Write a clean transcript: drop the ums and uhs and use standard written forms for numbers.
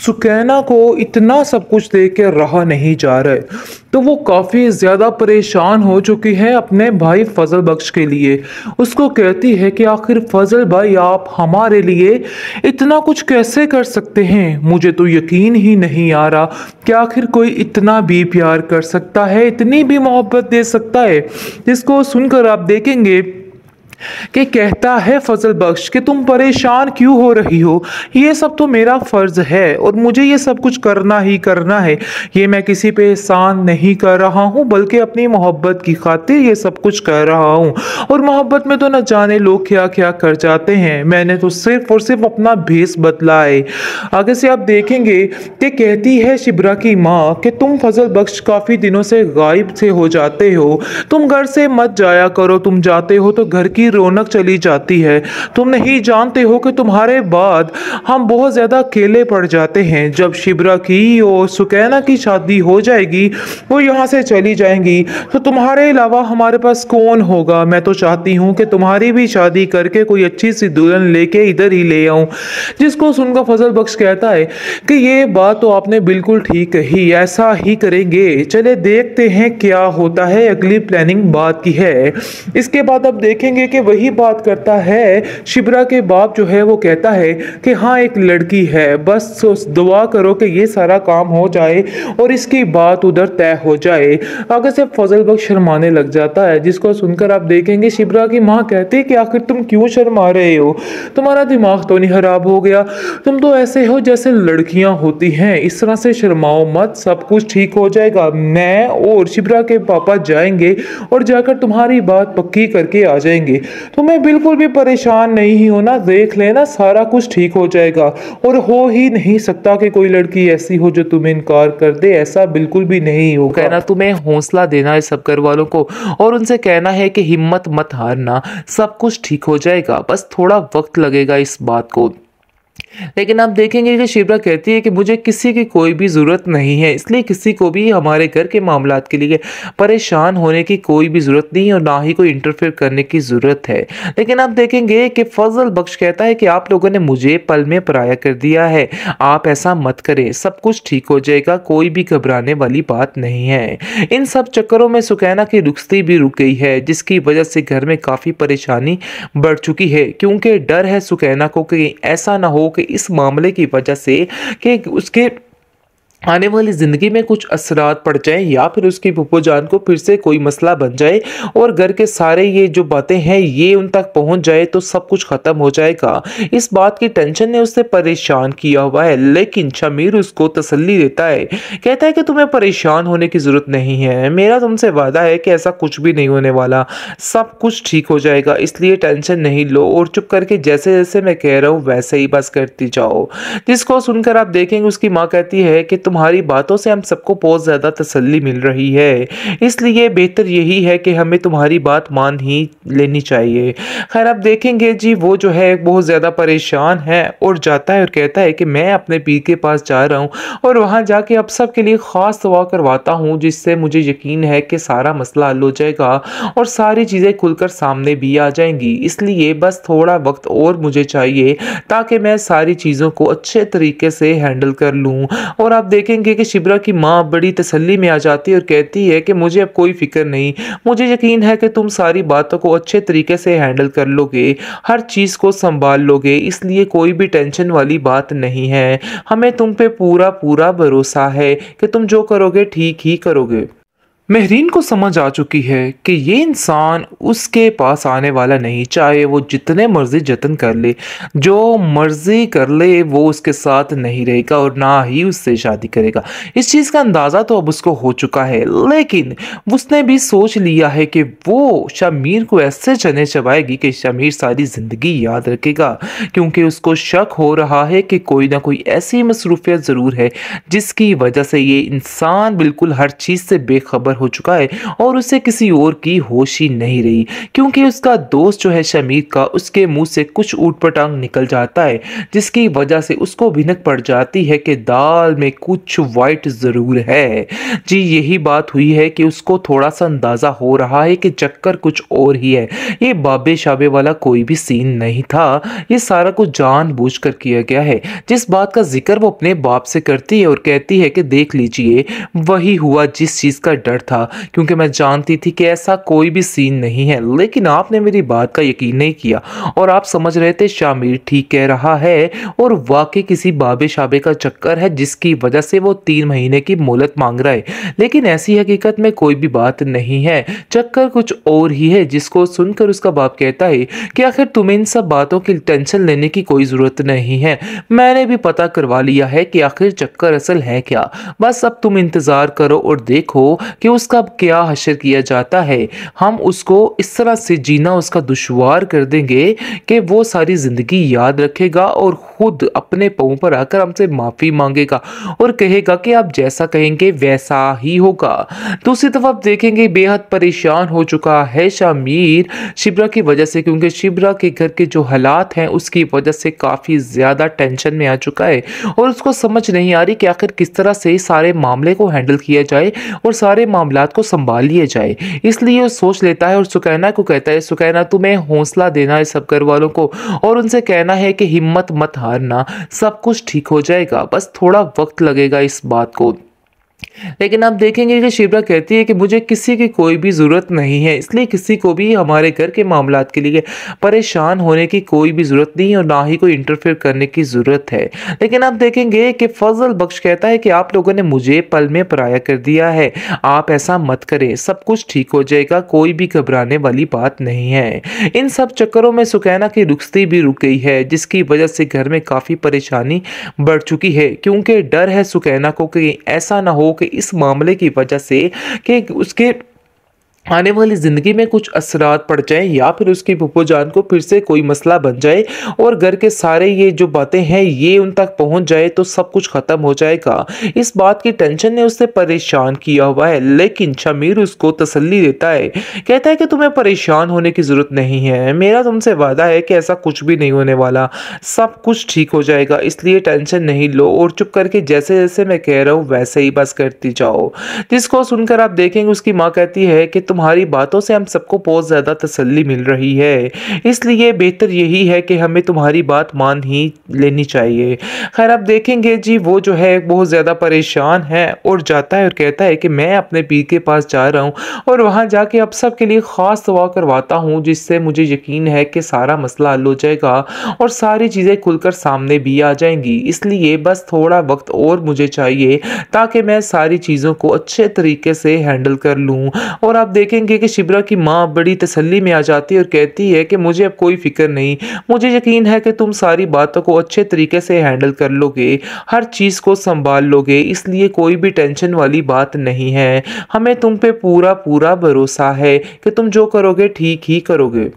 सुकैना को इतना सब कुछ देख के रहा नहीं जा रहा है, तो वो काफ़ी ज़्यादा परेशान हो चुकी है अपने भाई फजल बख्श के लिए। उसको कहती है कि आखिर फजल भाई आप हमारे लिए इतना कुछ कैसे कर सकते हैं। मुझे तो यकीन ही नहीं आ रहा कि आखिर कोई इतना भी प्यार कर सकता है, इतनी भी मोहब्बत दे सकता है। जिसको सुनकर आप देखेंगे कि कहता है फजल बख्श कि तुम परेशान क्यों हो रही हो, ये सब तो मेरा फ़र्ज़ है और मुझे ये सब कुछ करना ही करना है। ये मैं किसी पे एहसान नहीं कर रहा हूँ, बल्कि अपनी मोहब्बत की खातिर ये सब कुछ कर रहा हूँ। और मोहब्बत में तो न जाने लोग क्या क्या कर जाते हैं, मैंने तो सिर्फ और सिर्फ अपना भेस बदला है। आगे से आप देखेंगे कि कहती है शिब्रा की माँ कि तुम फजल बख्श काफ़ी दिनों से गायब से हो जाते हो, तुम घर से मत जाया करो, तुम जाते हो तो घर की रौनक चली जाती है। तुम नहीं जानते हो कि तुम्हारे बाद हम बहुत ज़्यादा अकेले पड़ जाते हैं। जब शिब्रा की और सुकैना की शादी हो जाएगी, वो यहाँ से चली जाएंगी, तो तुम्हारे अलावा हमारे पास कौन होगा। मैं तो चाहती हूँ कि तुम्हारी भी शादी करके कोई अच्छी सी दुल्हन लेके इधर ही ले आऊँ। जिसको सुनकर फजल बख्श कहता है कि ये बात तो आपने बिल्कुल ठीक कही, ऐसा ही करेंगे। चले देखते हैं क्या होता है, अगली प्लानिंग बात की है। इसके बाद अब देखेंगे कि वही बात करता है शिब्रा के बाप जो है, वो कहता है कि हाँ एक लड़की है, बस दुआ करो कि ये सारा काम हो जाए और इसकी बात उधर तय हो जाए। आगे से फजल बख्श शर्माने लग जाता है, जिसको सुनकर आप देखेंगे शिब्रा की माँ कहती है कि आखिर तुम क्यों शर्मा रहे हो, तुम्हारा दिमाग तो नहीं खराब हो गया, तुम तो ऐसे हो जैसे लड़कियां होती हैं, इस तरह से शर्माओ मत, सब कुछ ठीक हो जाएगा। मैं और शिब्रा के पापा जाएंगे और जाकर तुम्हारी बात पक्की करके आ जाएंगे। तुम्हें बिल्कुल भी परेशान नहीं होना, देख लेना सारा कुछ ठीक हो जाएगा। और हो ही नहीं सकता कि कोई लड़की ऐसी हो जो तुम्हें इनकार कर दे, ऐसा बिल्कुल भी नहीं होगा। कहना तुम्हें हौसला देना है सब घर वालों को और उनसे कहना है कि हिम्मत मत हारना, सब कुछ ठीक हो जाएगा, बस थोड़ा वक्त लगेगा इस बात को। लेकिन आप देखेंगे कि शिब्रा कहती है कि मुझे किसी की कोई भी ज़रूरत नहीं है, इसलिए किसी को भी हमारे घर के मामलात के लिए परेशान होने की कोई भी ज़रूरत नहीं और ना ही कोई इंटरफेयर करने की ज़रूरत है। लेकिन आप देखेंगे कि फजल बख्श कहता है कि आप लोगों ने मुझे पल में पराया कर दिया है, आप ऐसा मत करें, सब कुछ ठीक हो जाएगा, कोई भी घबराने वाली बात नहीं है। इन सब चक्करों में सुकैना की रुखसती भी रुक गई है, जिसकी वजह से घर में काफ़ी परेशानी बढ़ चुकी है, क्योंकि डर है सुकैना को कि ऐसा ना हो कि इस मामले की वजह से कि उसके आने वाली ज़िंदगी में कुछ असरात पड़ जाएं या फिर उसकी फूफो जान को फिर से कोई मसला बन जाए और घर के सारे ये जो बातें हैं ये उन तक पहुंच जाए तो सब कुछ ख़त्म हो जाएगा। इस बात की टेंशन ने उसे परेशान किया हुआ है, लेकिन शमीर उसको तसल्ली देता है, कहता है कि तुम्हें परेशान होने की ज़रूरत नहीं है, मेरा तुमसे वादा है कि ऐसा कुछ भी नहीं होने वाला, सब कुछ ठीक हो जाएगा, इसलिए टेंशन नहीं लो और चुप करके जैसे जैसे मैं कह रहा हूँ वैसे ही बस करती जाओ। जिसको सुनकर आप देखेंगे उसकी माँ कहती है कि तुम्हारी बातों से हम सबको बहुत ज़्यादा तसल्ली मिल रही है, इसलिए बेहतर यही है कि हमें तुम्हारी बात मान ही लेनी चाहिए। खैर आप देखेंगे जी वो जो है बहुत ज़्यादा परेशान है और जाता है और कहता है कि मैं अपने पीर के पास जा रहा हूँ और वहाँ जाके अब सब के लिए ख़ास दुआ करवाता हूँ, जिससे मुझे यकीन है कि सारा मसला हल हो जाएगा और सारी चीज़ें खुलकर सामने भी आ जाएंगी। इसलिए बस थोड़ा वक्त और मुझे चाहिए ताकि मैं सारी चीज़ों को अच्छे तरीके से हैंडल कर लूँ। और आप देखेंगे कि शिब्रा की माँ बड़ी तसल्ली में आ जाती है और कहती है कि मुझे अब कोई फिक्र नहीं, मुझे यकीन है कि तुम सारी बातों को अच्छे तरीके से हैंडल कर लोगे, हर चीज़ को संभाल लोगे, इसलिए कोई भी टेंशन वाली बात नहीं है, हमें तुम पे पूरा पूरा भरोसा है कि तुम जो करोगे ठीक ही करोगे। महरीन को समझ आ चुकी है कि ये इंसान उसके पास आने वाला नहीं, चाहे वो जितने मर्जी जतन कर ले, जो मर्जी कर ले, वो उसके साथ नहीं रहेगा और ना ही उससे शादी करेगा। इस चीज़ का अंदाज़ा तो अब उसको हो चुका है, लेकिन उसने भी सोच लिया है कि वो शमीर को ऐसे चने चबाएगी कि शमीर सारी ज़िंदगी याद रखेगा, क्योंकि उसको शक हो रहा है कि कोई ना कोई ऐसी मसरूफियत ज़रूर है जिसकी वजह से ये इंसान बिल्कुल हर चीज़ से बेखबर हो चुका है और उसे किसी और की होश ही नहीं रही, क्योंकि उसका दोस्त जो है शमीर का, उसके मुंह से कुछ ऊटपटांग निकल जाता है, जिसकी वजह से उसको भिनक पड़ जाती है कि दाल में कुछ वाइट ज़रूर है। जी यही बात हुई है कि उसको थोड़ा सा अंदाज़ा हो रहा है कि चक्कर कुछ और ही है। ये बाबे शाबे वाला कोई भी सीन नहीं था, ये सारा कुछ जानबूझकर किया गया है। जिस बात का जिक्र वो अपने बाप से करती है और कहती है कि देख लीजिए, वही हुआ जिस चीज़ का डर था, क्योंकि मैं जानती थी कि ऐसा कोई भी सीन नहीं है, लेकिन आपने मेरी बात का यकीन नहीं किया और आप समझ रहे थे शामिर ठीक कह रहा है और वाकई किसी बाबे शाबे का चक्कर है, जिसकी वजह से वो 3 महीने की मोहलत मांग रहा है। लेकिन ऐसी हकीकत में कोई भी बात नहीं है, चक्कर कुछ और ही है। जिसको सुनकर उसका बाप कहता है कि आखिर तुम्हें इन सब बातों की टेंशन लेने की कोई ज़रूरत नहीं है, मैंने भी पता करवा लिया है कि आखिर चक्कर असल है क्या। बस अब तुम इंतज़ार करो और देखो कि उसका क्या हशर किया जाता है। हम उसको इस तरह से जीना उसका दुश्वार कर देंगे कि वो सारी ज़िंदगी याद रखेगा और खुद अपने पाँव पर आकर हमसे माफ़ी मांगेगा और कहेगा कि आप जैसा कहेंगे वैसा ही होगा। दूसरी तरफ आप देखेंगे बेहद परेशान हो चुका है शामिर शिब्रा की वजह से, क्योंकि शिब्रा के घर के जो हालात हैं उसकी वजह से काफ़ी ज़्यादा टेंशन में आ चुका है और उसको समझ नहीं आ रही कि आखिर किस तरह से सारे मामले को हैंडल किया जाए और सारे मामलात को संभाल लिया जाए। इसलिए वो सोच लेता है और सुकैना को कहता है, सुकैना तुम्हें हौसला देना है सब घर वालों को और उनसे कहना है कि हिम्मत मत हारना, सब कुछ ठीक हो जाएगा, बस थोड़ा वक्त लगेगा इस बात को। लेकिन आप देखेंगे कि शिप्रा कहती है कि मुझे किसी की कोई भी ज़रूरत नहीं है, इसलिए किसी को भी हमारे घर के मामलात के लिए परेशान होने की कोई भी ज़रूरत नहीं और ना ही कोई इंटरफेयर करने की ज़रूरत है। लेकिन आप देखेंगे कि फजल बख्श कहता है कि आप लोगों ने मुझे पल में पराया कर दिया है, आप ऐसा मत करें, सब कुछ ठीक हो जाएगा, कोई भी घबराने वाली बात नहीं है। इन सब चक्करों में सुकैना की रुखसती भी रुक गई है, जिसकी वजह से घर में काफ़ी परेशानी बढ़ चुकी है, क्योंकि डर है सुकैना को कि ऐसा ना हो कि इस मामले की वजह से कि उसके आने वाली ज़िंदगी में कुछ असरात पड़ जाएँ या फिर उसकी फूफो जान को फिर से कोई मसला बन जाए और घर के सारे ये जो बातें हैं ये उन तक पहुंच जाए तो सब कुछ ख़त्म हो जाएगा। इस बात की टेंशन ने उसे परेशान किया हुआ है, लेकिन शमीर उसको तसल्ली देता है, कहता है कि तुम्हें परेशान होने की ज़रूरत नहीं है, मेरा तुमसे वादा है कि ऐसा कुछ भी नहीं होने वाला, सब कुछ ठीक हो जाएगा, इसलिए टेंशन नहीं लो और चुप करके जैसे जैसे मैं कह रहा हूँ वैसे ही बस करती जाओ। जिसको सुनकर आप देखेंगे उसकी माँ कहती है कि तुम्हारी बातों से हम सबको बहुत ज़्यादा तसल्ली मिल रही है, इसलिए बेहतर यही है कि हमें तुम्हारी बात मान ही लेनी चाहिए। खैर आप देखेंगे जी वो जो है बहुत ज़्यादा परेशान है और जाता है और कहता है कि मैं अपने पीर के पास जा रहा हूँ और वहाँ जाके अब सब के लिए ख़ास दुआ करवाता हूँ, जिससे मुझे यकीन है कि सारा मसला हल हो जाएगा और सारी चीज़ें खुलकर सामने भी आ जाएंगी। इसलिए बस थोड़ा वक्त और मुझे चाहिए ताकि मैं सारी चीज़ों को अच्छे तरीके से हैंडल कर लूँ। और आप देखेंगे कि शिब्रा की माँ बड़ी तसल्ली में आ जाती है और कहती है कि मुझे अब कोई फिक्र नहीं, मुझे यकीन है कि तुम सारी बातों को अच्छे तरीके से हैंडल कर लोगे, हर चीज़ को संभाल लोगे, इसलिए कोई भी टेंशन वाली बात नहीं है, हमें तुम पे पूरा पूरा भरोसा है कि तुम जो करोगे ठीक ही करोगे।